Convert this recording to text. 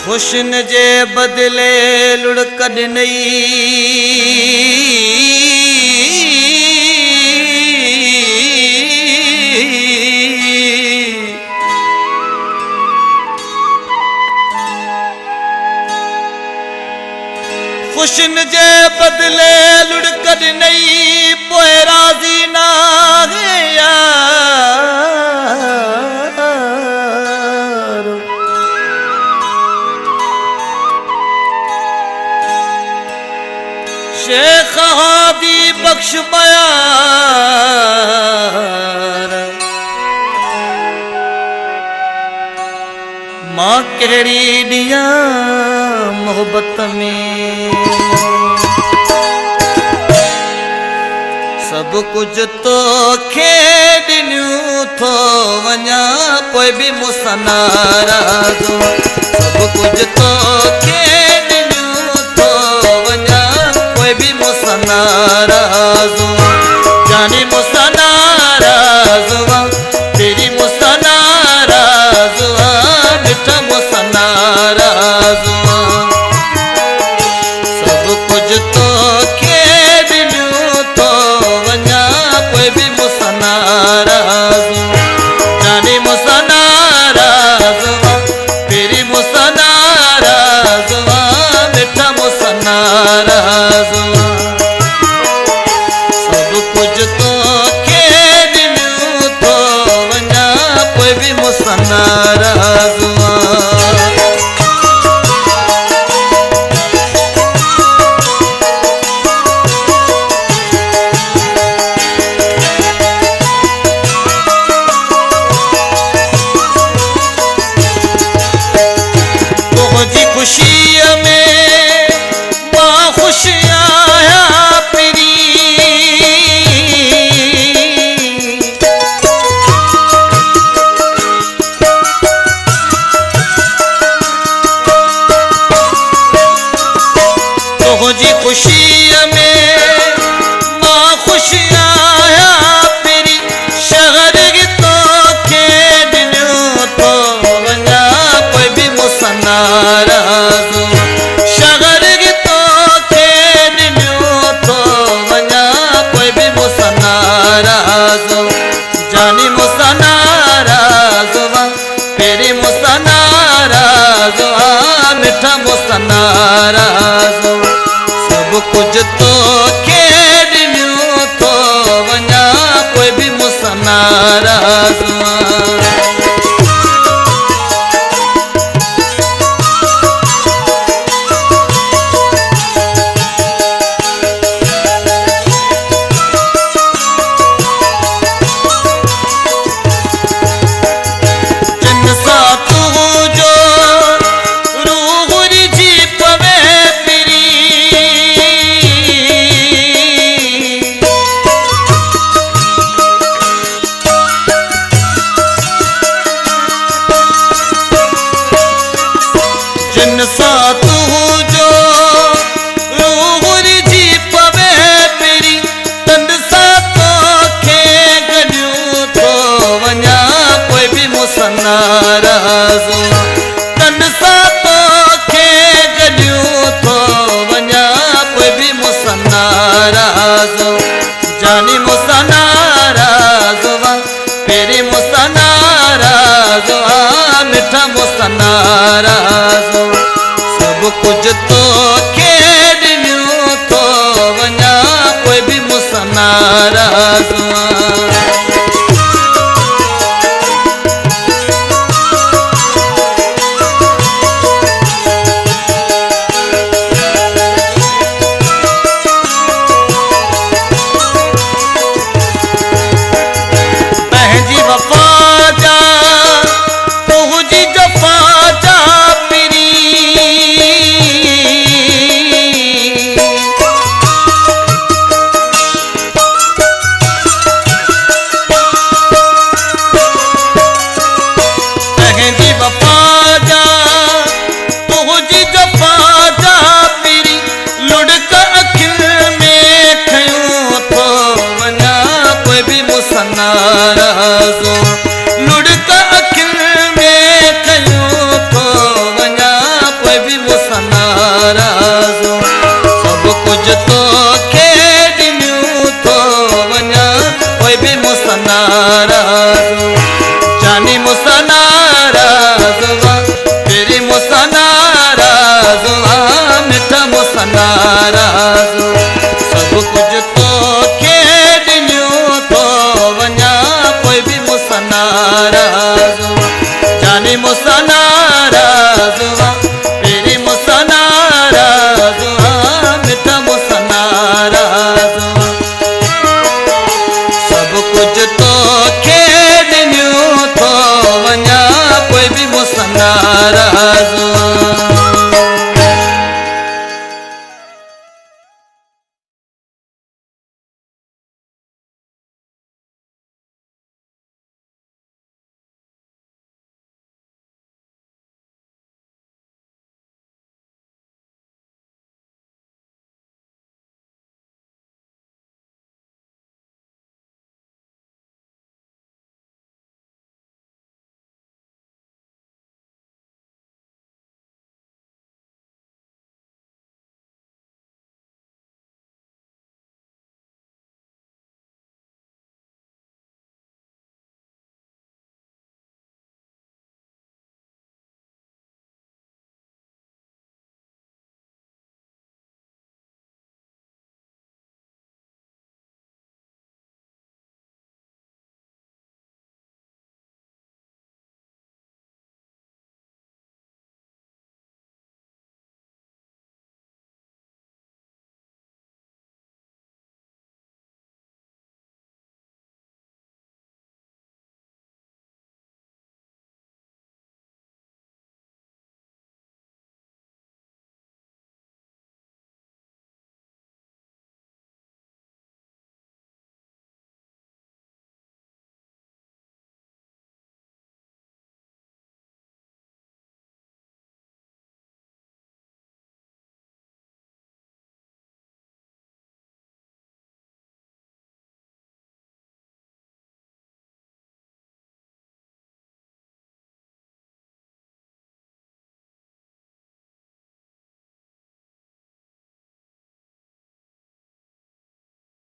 हुस्न जे बदले लुढ़क ॾिनई हुस्न जे बदले लुढ़क ॾिनई पोइ राज़ी ना है यार। शेख हादी बख्श बयार मां कहिड़ी ॾिया मोहब्बत में सब कुछ तो खे ॾिनियूं थो वञा पोइ बि मूंसां नाराज़। सब कुछ तो खे ॾिनियूं थो वञा पोइ बि मूंसां नाराज़। जाने मूंसां नाराज़ तेरी मूंसां नाराज़ मिठा मूंसां नाराज़। सब कुछ तो खे ॾिनियूं थो वञा पोइ बि मूंसां नाराज़। जाने मूंसां नाराज़ तेरी मूंसां नाराज़ मिठा मूंसां नाराज़। सब कुछ तो खे ॾिनियूं थो वञा पोइ बि मूंसां नाराज़। खुशीअ में मां ख़ुशि आहियां पिरी तुंहिंजी ख़ुशीअ में मां ख़ुशि आहियां पिरी शहर तोखे ॾिनियूं थो वञा पोइ बि मूंसां नाराज़। शहर तोखे ॾिनियूं थो वञा पोइ बि मूंसां नाराज़। जानी मूंसां नाराज़ पहिरीं मूंसां नाराज़ मिठा मूंसां नाराज़। सब कुछ तोखे ॾिनियूं थो वञा पोइ बि मूंसां नाराज़। नाराज़ तन सां तोखे गॾियूं थो वञा पोइ बि मूंसां नाराज़। जानी मूंसां नाराज़ पहिरीं मूंसां नाराज़ मिठा मूंसां नाराज़। सब कुछ तोखे ॾिनियूं थो वञा पोइ बि मूंसां नाराज़। जानी मूंसां नाराज़ हुआ, तेरी मूंसां नाराज़ हुआ, मिठा मूंसां नाराज़ हुआ। सब कुछ तोखे ॾिनियूं थो वञा, कोई भी मूंसां नाराज़ हुआ, जानी मूंसां नाराज़ हुआ,